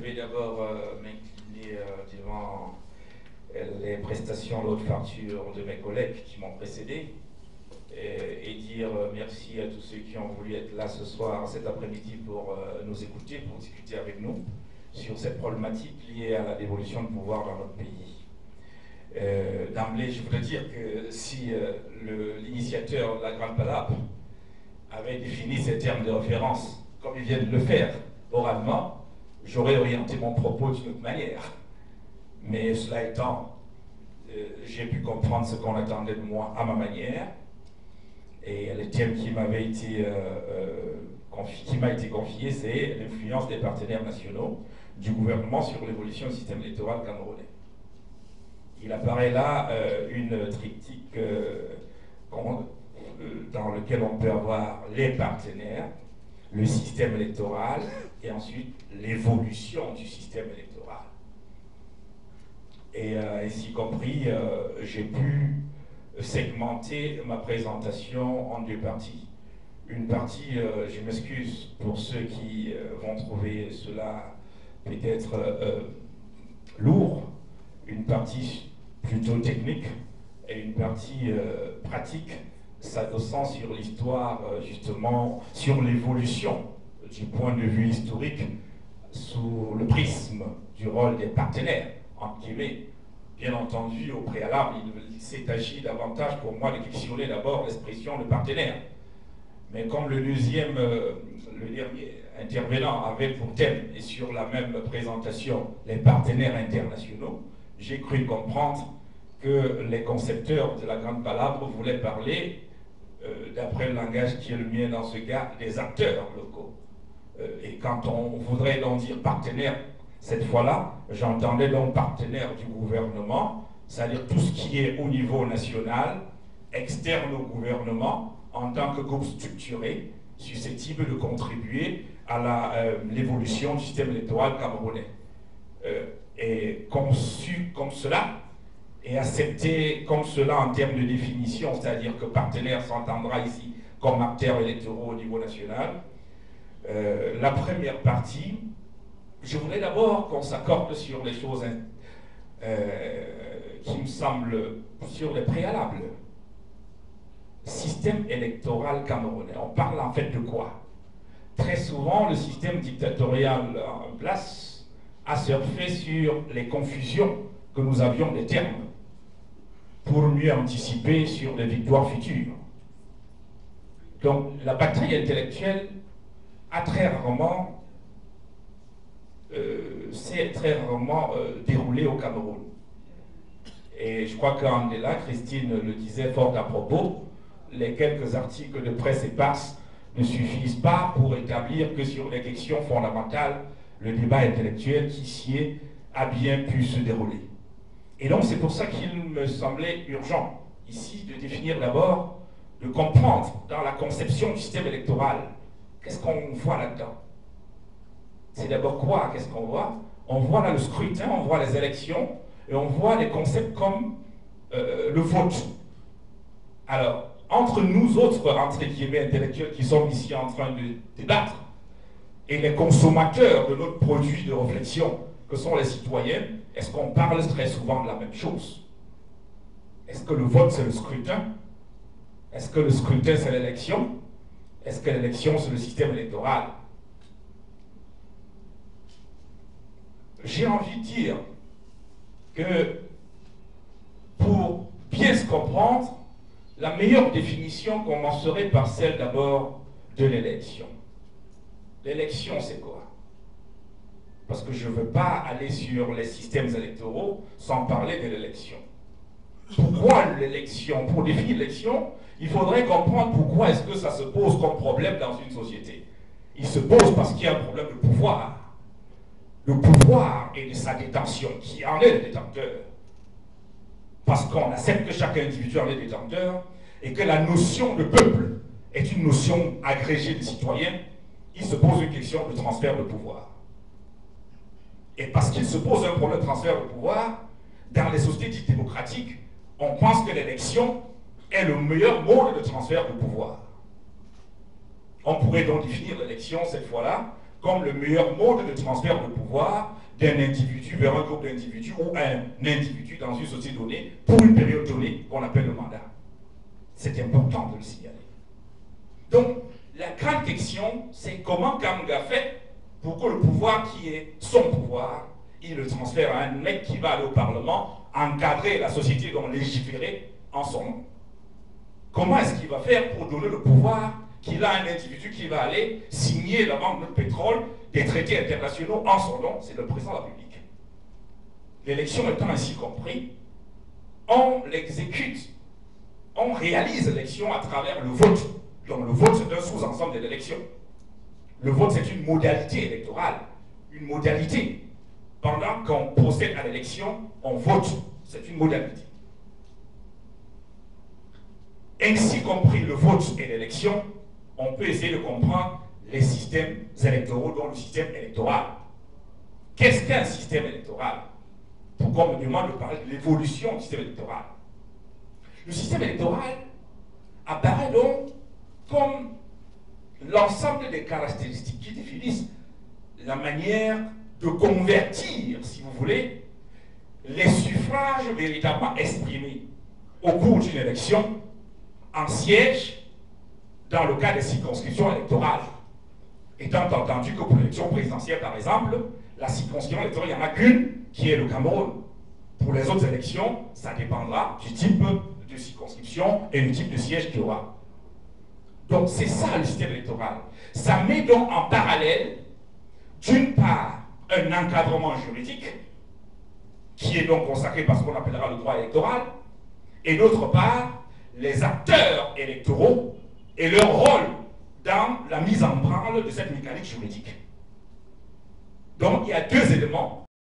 vais d'abord m'incliner devant les prestations, l'autre facture de mes collègues qui m'ont précédé et dire merci à tous ceux qui ont voulu être là ce soir, cet après-midi pour nous écouter, pour discuter avec nous sur cette problématique liée à la dévolution de pouvoir dans notre pays. D'emblée, je voudrais dire que si l'initiateur de la Grande Palabre avait défini ces termes de référence comme il vient de le faire oralement, j'aurais orienté mon propos d'une autre manière. Mais cela étant, j'ai pu comprendre ce qu'on attendait de moi à ma manière. Et le thème qui m'a été confié, c'est l'influence des partenaires nationaux du gouvernement sur l'évolution du système électoral camerounais. Il apparaît là une triptyque dans lequel on peut avoir les partenaires, le système électoral et ensuite l'évolution du système électoral. Et ainsi compris, j'ai pu segmenter ma présentation en deux parties. Une partie, je m'excuse pour ceux qui vont trouver cela peut-être lourd, une partie plutôt technique et une partie pratique, s'adossant sur l'histoire, justement, sur l'évolution du point de vue historique sous le prisme du rôle des partenaires, entre guillemets. Bien entendu, au préalable, il s'est agi davantage pour moi de questionner d'abord l'expression de partenaire. Mais comme le dernier intervenant avait pour thème, et sur la même présentation, les partenaires internationaux, j'ai cru comprendre que les concepteurs de la Grande Palabre voulaient parler, d'après le langage qui est le mien dans ce cas, des acteurs locaux. Et quand on voudrait donc dire partenaire, cette fois-là, j'entendais donc partenaire du gouvernement, c'est-à-dire tout ce qui est au niveau national, externe au gouvernement, en tant que groupe structuré, susceptible de contribuer à l'évolution du système électoral camerounais. Et conçu comme cela, et accepté comme cela en termes de définition, c'est-à-dire que partenaire s'entendra ici comme acteur électoraux au niveau national. La première partie, je voudrais d'abord qu'on s'accorde sur les choses qui me semblent sur les préalables. Système électoral camerounais, on parle en fait de quoi? Très souvent, le système dictatorial en place a surfé sur les confusions que nous avions des termes pour mieux anticiper sur les victoires futures. Donc la bataille intellectuelle a très rarement s'est très rarement déroulée au Cameroun. Et je crois qu'Andela, Christine le disait fort à propos, les quelques articles de presse éparses ne suffisent pas pour établir que sur les questions fondamentales, le débat intellectuel qui s'y est a bien pu se dérouler. Et donc c'est pour ça qu'il me semblait urgent ici de définir d'abord, de comprendre dans la conception du système électoral, qu'est-ce qu'on voit là-dedans? C'est d'abord quoi? Qu'est-ce qu'on voit? On voit là le scrutin, on voit les élections, et on voit des concepts comme le vote. Alors, entre nous autres, entre guillemets, intellectuels qui sommes ici en train de débattre, et les consommateurs de notre produit de réflexion, que sont les citoyens, est-ce qu'on parle très souvent de la même chose? Est-ce que le vote, c'est le scrutin? Est-ce que le scrutin, c'est l'élection? Est-ce que l'élection, c'est le système électoral? J'ai envie de dire que pour bien se comprendre, la meilleure définition commencerait par celle d'abord de l'élection. L'élection, c'est quoi? Parce que je ne veux pas aller sur les systèmes électoraux sans parler de l'élection. Pourquoi l'élection? Pour définir l'élection, il faudrait comprendre pourquoi est-ce que ça se pose comme problème dans une société. Il se pose parce qu'il y a un problème de pouvoir. Le pouvoir et de sa détention, qui en est le détenteur. Parce qu'on accepte que chaque individu en est détenteur et que la notion de peuple est une notion agrégée de citoyens, il se pose une question de transfert de pouvoir. Et parce qu'il se pose un problème de transfert de pouvoir, dans les sociétés dites démocratiques, on pense que l'élection est le meilleur mode de transfert de pouvoir. On pourrait donc définir l'élection, cette fois-là, comme le meilleur mode de transfert de pouvoir d'un individu vers un groupe d'individus ou un individu dans une société donnée pour une période donnée qu'on appelle le mandat. C'est important de le signaler. Donc, la grande question, c'est comment Kamanga fait pour que le pouvoir qui est son pouvoir, il le transfère à un mec qui va aller au Parlement, encadrer la société, donc légiférer en son nom. Comment est-ce qu'il va faire pour donner le pouvoir qu'il a à un individu qui va aller signer la vente de pétrole, des traités internationaux en son nom? C'est le président de la République. L'élection étant ainsi compris, on l'exécute, on réalise l'élection à travers le vote. Donc le vote, c'est un sous-ensemble de l'élection. Le vote, c'est une modalité électorale, une modalité. Pendant qu'on procède à l'élection, on vote. C'est une modalité. Ainsi compris le vote et l'élection, on peut essayer de comprendre les systèmes électoraux, dont le système électoral. Qu'est-ce qu'un système électoral? Pourquoi on me demande de parler de l'évolution du système électoral? Le système électoral apparaît donc comme l'ensemble des caractéristiques qui définissent la manière de convertir, si vous voulez, les suffrages véritablement exprimés au cours d'une élection en sièges dans le cas des circonscriptions électorales. Étant entendu que pour l'élection présidentielle, par exemple, la circonscription électorale, il n'y en a qu'une, qui est le Cameroun. Pour les autres élections, ça dépendra du type de circonscription et du type de siège qu'il y aura. Donc c'est ça le système électoral. Ça met donc en parallèle, d'une part, un encadrement juridique, qui est donc consacré par ce qu'on appellera le droit électoral, et d'autre part, les acteurs électoraux et leur rôle dans la mise en branle de cette mécanique juridique. Donc il y a deux éléments